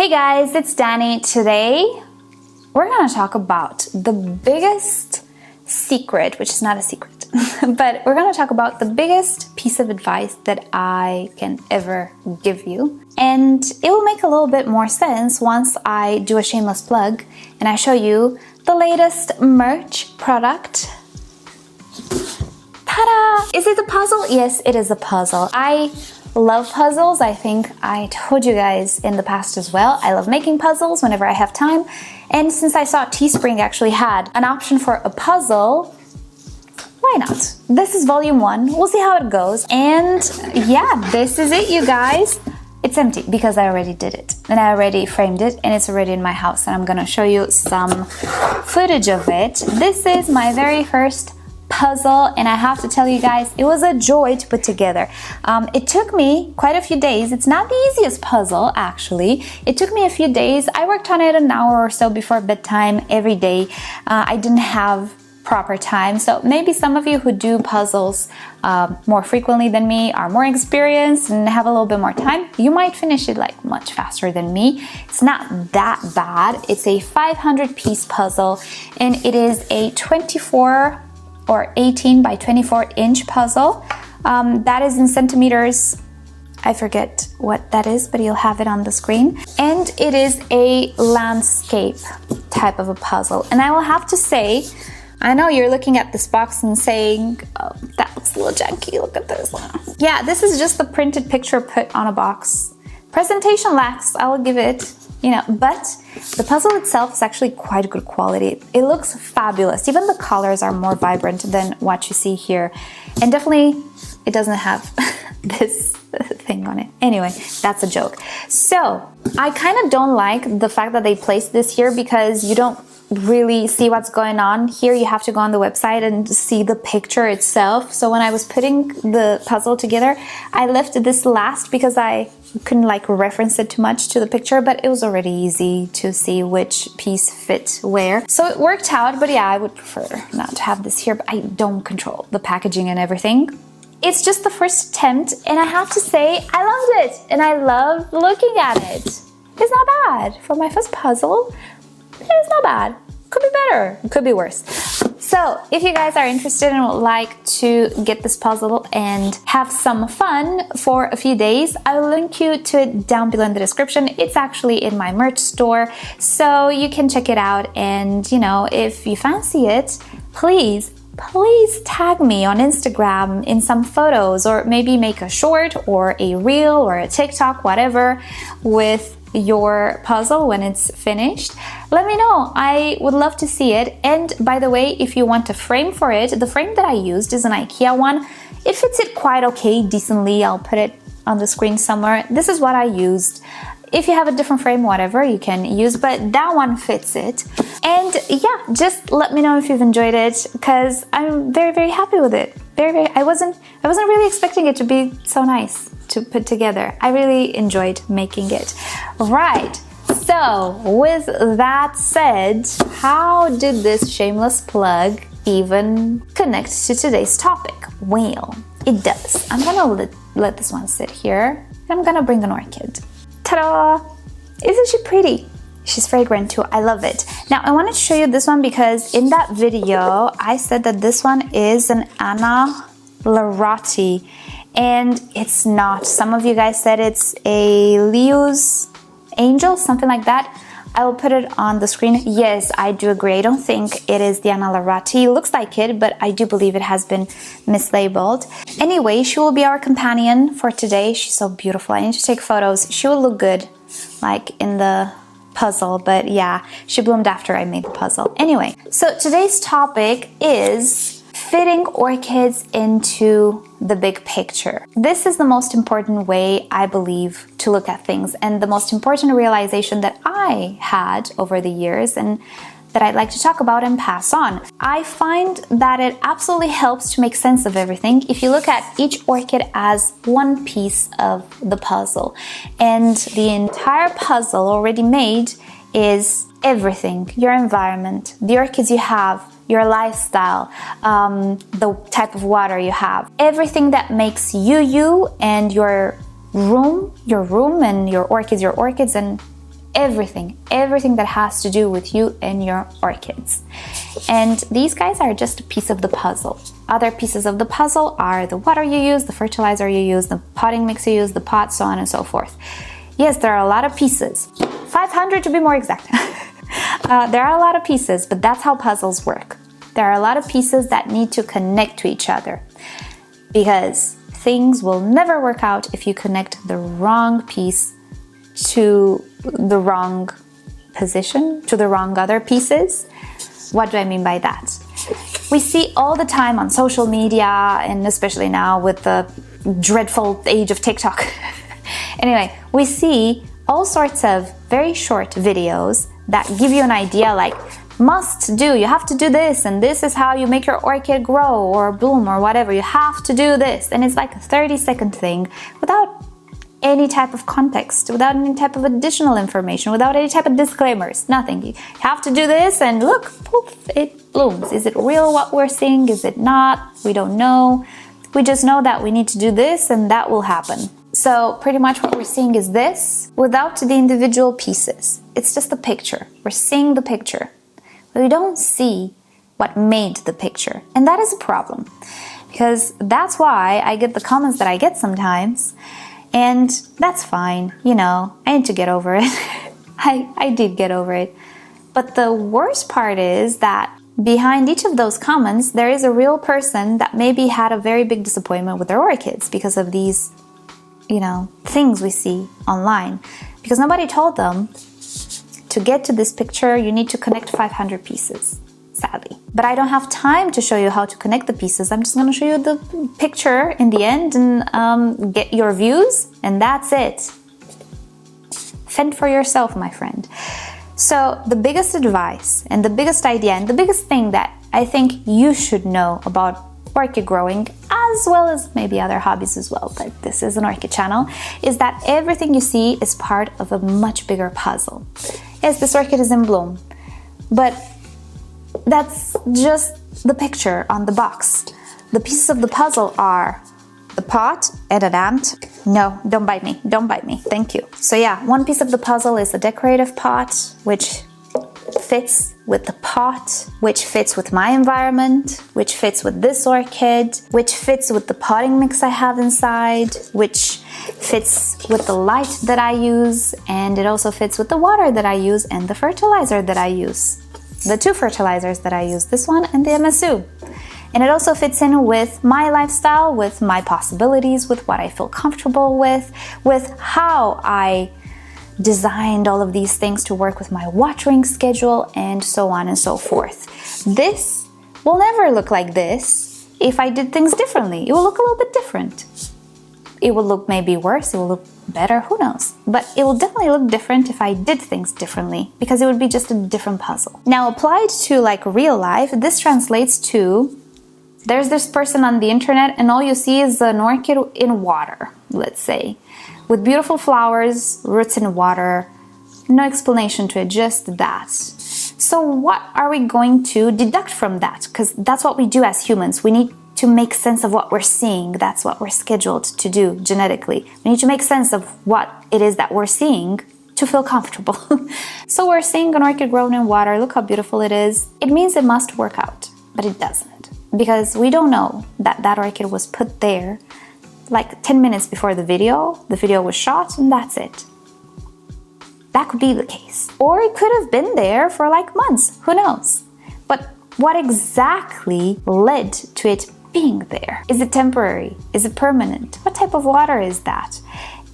Hey guys, it's Danny. Today we're gonna talk about the biggest secret, which is not a secret, but we're gonna talk about the biggest piece of advice that I can ever give you. And it will make a little bit more sense once I do a shameless plug and I show you the latest merch product. Ta-da! Is it a puzzle? Yes, it is a puzzle. I love puzzles. I think I told you guys in the past as well. I love making puzzles whenever I have time. And since I saw Teespring actually had an option for a puzzle, why not? This is volume 1. We'll see how it goes. And yeah, this is it, you guys. It's empty because I already did it and I already framed it and it's already in my house and I'm gonna show you some footage of it. This is my very first puzzle and I have to tell you guys, it was a joy to put together. It took me quite a few days. It's not the easiest puzzle actually. It took me a few days. I worked on it an hour or so before bedtime every day. I didn't have proper time, so maybe some of you who do puzzles more frequently than me are more experienced and have a little bit more time. You might finish it like much faster than me. It's not that bad. It's a 500 piece puzzle and it is a 24 or 18 by 24 inch puzzle. That is in centimeters. I forget what that is, but you'll have it on the screen. And it is a landscape type of a puzzle. And I will have to say, I know you're looking at this box and saying, oh, that looks a little janky, look at this. Yeah, this is just the printed picture put on a box. Presentation lacks, I will give it, but the puzzle itself is actually quite good quality. It looks fabulous. Even the colors are more vibrant than what you see here. And definitely, it doesn't have this thing on it. Anyway, that's a joke. So, I kind of don't like the fact that they placed this here because you don't really see what's going on. Here you have to go on the website and see the picture itself. So when I was putting the puzzle together, I left this last because I couldn't reference it too much to the picture, but it was already easy to see which piece fit where. So it worked out, but yeah, I would prefer not to have this here, but I don't control the packaging and everything. It's just the first attempt, and I have to say, I loved it, and I love looking at it. It's not bad. For my first puzzle, it's not bad. Could be better, could be worse. So if you guys are interested and would like to get this puzzle and have some fun for a few days, I will link you to it down below in the description. It's actually in my merch store, so you can check it out. And if you fancy it, please tag me on Instagram in some photos, or maybe make a short or a reel or a TikTok, whatever, with your puzzle when it's finished. Let me know. I would love to see it. And by the way, if you want a frame for it, the frame that I used is an Ikea one. It fits it quite okay, decently. I'll put it on the screen somewhere. This is what I used. If you have a different frame, whatever, you can use, but that one fits it. And yeah, just let me know if you've enjoyed it, because I'm very, very happy with it. I wasn't really expecting it to be so nice to put together. I really enjoyed making it. Right, so with that said, how did this shameless plug even connect to today's topic? Well, it does. I'm gonna let this one sit here. I'm gonna bring an orchid. Ta-da! Isn't she pretty? She's fragrant too. I love it. Now, I wanted to show you this one because in that video, I said that this one is an Anna Larotti, and it's not. Some of you guys said it's a Leo's Angel, something like that. I will put it on the screen. Yes, I do agree. I don't think it is the Anna Larotti. It looks like it, but I do believe it has been mislabeled. Anyway, she will be our companion for today. She's so beautiful. I need to take photos. She will look good, in the puzzle, but yeah, she bloomed after I made the puzzle. Anyway, so today's topic is fitting orchids into the big picture. This is the most important way, I believe, to look at things, and the most important realization that I had over the years and that I'd like to talk about and pass on. I find that it absolutely helps to make sense of everything if you look at each orchid as one piece of the puzzle. And the entire puzzle already made is everything: your environment, the orchids you have, your lifestyle, the type of water you have, everything that makes you and your room and your orchids, and everything that has to do with you and your orchids. And these guys are just a piece of the puzzle. Other pieces of the puzzle are the water you use, the fertilizer you use, the potting mix you use, the pot, so on and so forth. Yes, there are a lot of pieces. 500 to be more exact. There are a lot of pieces, but that's how puzzles work. There are a lot of pieces that need to connect to each other, because things will never work out if you connect the wrong piece to the wrong position, to the wrong other pieces. What do I mean by that? We see all the time on social media, and especially now with the dreadful age of TikTok. Anyway, we see all sorts of very short videos that give you an idea like, must do, you have to do this, and this is how you make your orchid grow or bloom or whatever, you have to do this. And it's like a 30-second thing without any type of context, without any type of additional information, without any type of disclaimers, nothing. You have to do this and look, poof, it blooms. Is it real what we're seeing? Is it not? We don't know. We just know that we need to do this and that will happen. So pretty much what we're seeing is this without the individual pieces. It's just a picture. We're seeing the picture. We don't see what made the picture. And that is a problem, because that's why I get the comments that I get sometimes. And that's fine, you know, I need to get over it. I did get over it. But the worst part is that behind each of those comments, there is a real person that maybe had a very big disappointment with their orchids because of these, you know, things we see online. Because nobody told them to get to this picture, you need to connect 500 pieces, sadly. But I don't have time to show you how to connect the pieces. I'm just going to show you the picture in the end and get your views, and that's it. Fend for yourself, my friend. So the biggest advice and the biggest idea and the biggest thing that I think you should know about orchid growing, as well as maybe other hobbies as well, but this is an orchid channel, is that everything you see is part of a much bigger puzzle. Yes, this orchid is in bloom, but that's just the picture on the box. The pieces of the puzzle are the pot and an ant. No, don't bite me, don't bite me, thank you. So yeah, one piece of the puzzle is a decorative pot, which fits with the pot, which fits with my environment, which fits with this orchid, which fits with the potting mix I have inside, which fits with the light that I use, and it also fits with the water that I use and the fertilizer that I use. The two fertilizers that I use, this one and the MSU. And it also fits in with my lifestyle, with my possibilities, with what I feel comfortable with how I designed all of these things to work with my watering schedule, and so on and so forth. This will never look like this if I did things differently. It will look a little bit different. It will look maybe worse, it will look better, who knows? But it will definitely look different if I did things differently, because it would be just a different puzzle. Now, applied to like real life, this translates to, there's this person on the internet and all you see is an orchid in water, let's say, with beautiful flowers, roots in water, no explanation to it, just that. So what are we going to deduct from that? Because that's what we do as humans. We need to make sense of what we're seeing. That's what we're scheduled to do genetically. We need to make sense of what it is that we're seeing to feel comfortable. So we're seeing an orchid grown in water. Look how beautiful it is. It means it must work out, but it doesn't, because we don't know that that orchid was put there like 10 minutes before the video was shot, and that's it. That could be the case. Or it could have been there for like months, who knows? But what exactly led to it being there? Is it temporary? Is it permanent? What type of water is that?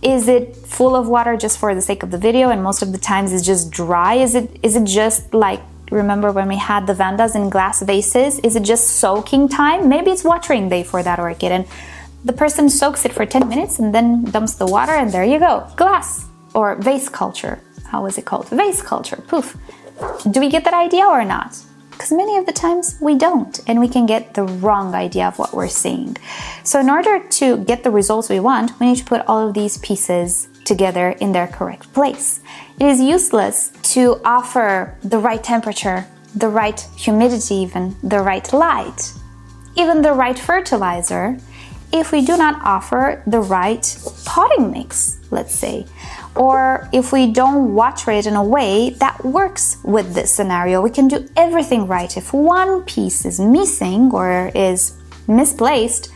Is it full of water just for the sake of the video and most of the times it's just dry? Is it just like, remember when we had the vandas in glass vases? Is it just soaking time? Maybe it's watering day for that orchid and the person soaks it for 10 minutes and then dumps the water and there you go. Glass or vase culture. How is it called? Vase culture. Poof. Do we get that idea or not? Because many of the times we don't, and we can get the wrong idea of what we're seeing. So in order to get the results we want, we need to put all of these pieces together in their correct place. It is useless to offer the right temperature, the right humidity even, the right light, even the right fertilizer, if we do not offer the right potting mix, let's say, or if we don't water it in a way that works with this scenario, we can do everything right. If one piece is missing or is misplaced,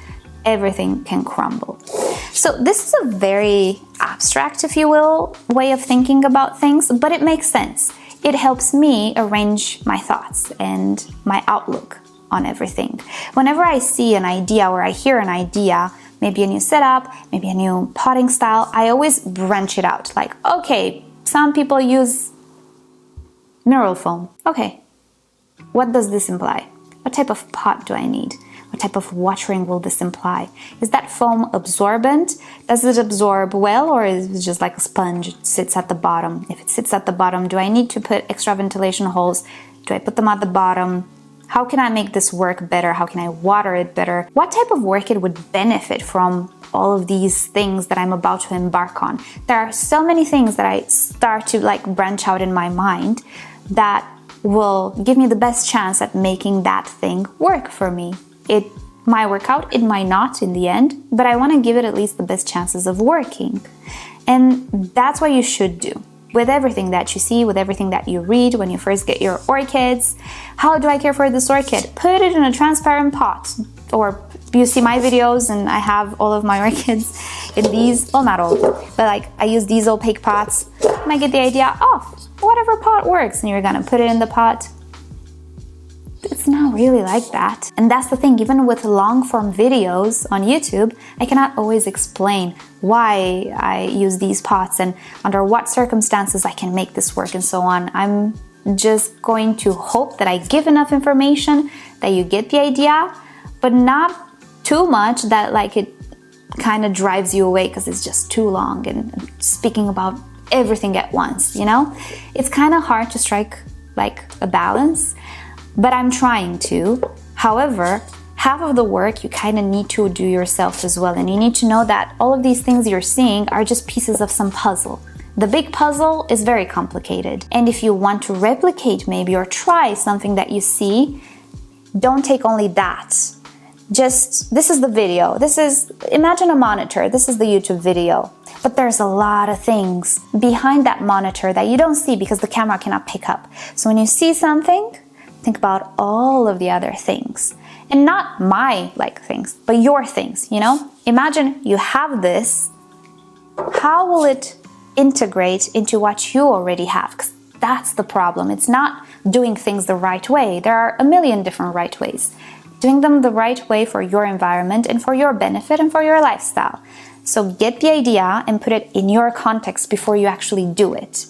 everything can crumble. So this is a very abstract, if you will, way of thinking about things, but it makes sense. It helps me arrange my thoughts and my outlook on everything. Whenever I see an idea or I hear an idea, maybe a new setup, maybe a new potting style, I always branch it out. Like, okay, some people use mineral foam. Okay, what does this imply? What type of pot do I need? What type of watering will this imply? Is that foam absorbent? Does it absorb well, or is it just like a sponge? It sits at the bottom. If it sits at the bottom, do I need to put extra ventilation holes? Do I put them at the bottom? How can I make this work better? How can I water it better? What type of orchid would benefit from all of these things that I'm about to embark on? There are so many things that I start to like branch out in my mind that will give me the best chance at making that thing work for me. It might work out, it might not in the end, but I want to give it at least the best chances of working. And that's what you should do with everything that you see, with everything that you read when you first get your orchids. How do I care for this orchid? Put it in a transparent pot. Or you see my videos and I have all of my orchids in these, well, not all, but like I use these opaque pots. You might get the idea, oh, whatever pot works, and you're gonna put it in the pot. It's not really like that. And that's the thing, even with long form videos on YouTube, I cannot always explain why I use these pots and under what circumstances I can make this work and so on. I'm just going to hope that I give enough information, that you get the idea, but not too much that like it kind of drives you away because it's just too long and speaking about everything at once, you know? It's kind of hard to strike like a balance. But I'm trying to. However, half of the work you kind of need to do yourself as well. And you need to know that all of these things you're seeing are just pieces of some puzzle. The big puzzle is very complicated. And if you want to replicate maybe or try something that you see, don't take only that. Just, this is the video. Imagine a monitor. This is the YouTube video. But there's a lot of things behind that monitor that you don't see because the camera cannot pick up. So when you see something, think about all of the other things. And not my things, but your things, you know? Imagine you have this. How will it integrate into what you already have? Because that's the problem. It's not doing things the right way. There are a million different right ways. Doing them the right way for your environment and for your benefit and for your lifestyle. So get the idea and put it in your context before you actually do it.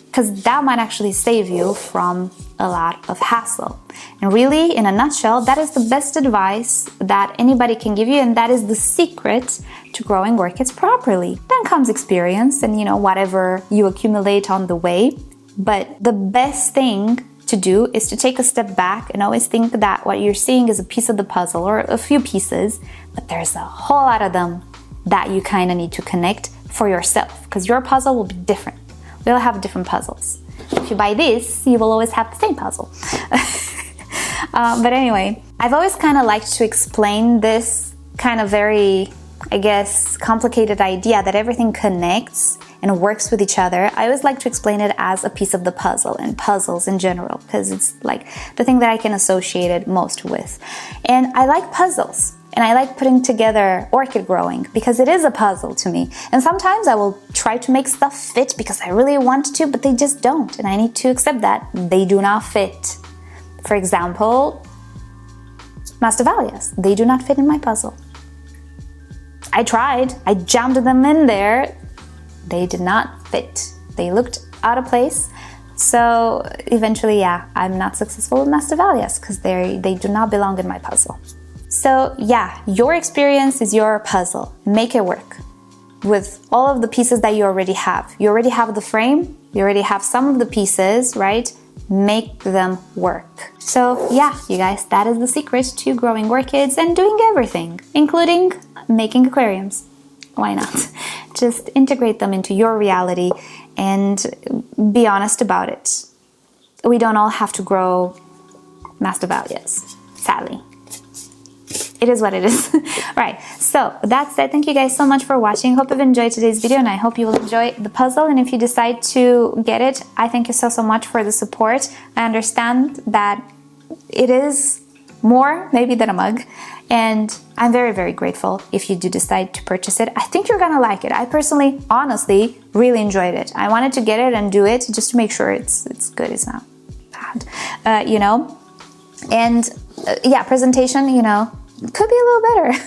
Because that might actually save you from a lot of hassle. And really, in a nutshell, that is the best advice that anybody can give you, and that is the secret to growing orchids properly. Then comes experience and, you know, whatever you accumulate on the way. But the best thing to do is to take a step back and always think that what you're seeing is a piece of the puzzle or a few pieces, but there's a whole lot of them that you kind of need to connect for yourself, because your puzzle will be different. We all have different puzzles. If you buy this, you will always have the same puzzle. But anyway, I've always kind of liked to explain this kind of very, I guess, complicated idea that everything connects and works with each other. I always like to explain it as a piece of the puzzle and puzzles in general, because it's like the thing that I can associate it most with. And I like puzzles. And I like putting together orchid growing because it is a puzzle to me. And sometimes I will try to make stuff fit because I really want to, but they just don't. And I need to accept that they do not fit. For example, Masdevallias. They do not fit in my puzzle. I tried. I jammed them in there. They did not fit. They looked out of place. So eventually, yeah, I'm not successful with Masdevallias because they do not belong in my puzzle. So yeah, your experience is your puzzle. Make it work with all of the pieces that you already have. You already have the frame, you already have some of the pieces, right? Make them work. So yeah, you guys, that is the secret to growing orchids and doing everything, including making aquariums. Why not? Just integrate them into your reality and be honest about it. We don't all have to grow Masdevallias, sadly. it is what it is. Right, so that's it. Thank you guys so much for watching. Hope you've enjoyed today's video, and I hope you will enjoy the puzzle. And if you decide to get it, I thank you so much for the support. I understand that it is more maybe than a mug, and I'm very grateful if you do decide to purchase it. I think you're gonna like it. I personally, honestly, really enjoyed it. I wanted to get it and do it just to make sure it's good, it's not bad, you know. And yeah, presentation, you know, could be a little better,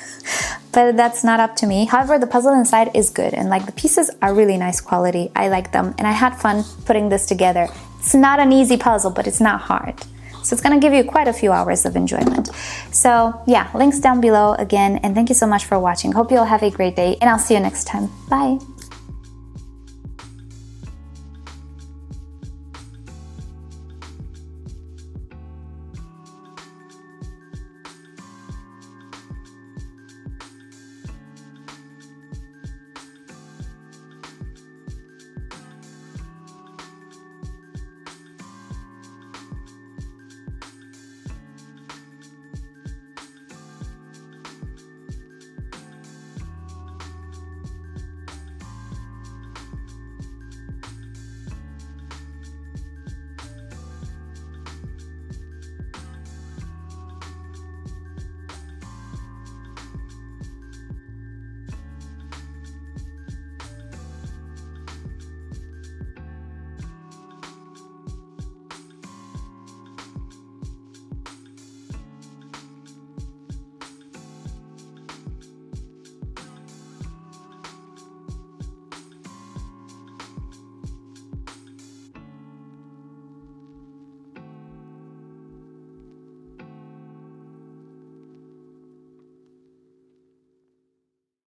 but that's not up to me. However, the puzzle inside is good, and like the pieces are really nice quality. I like them, and I had fun putting this together. It's not an easy puzzle, but it's not hard. So it's gonna give you quite a few hours of enjoyment. So yeah, links down below again, and thank you so much for watching. Hope you all have a great day, and I'll see you next time. Bye.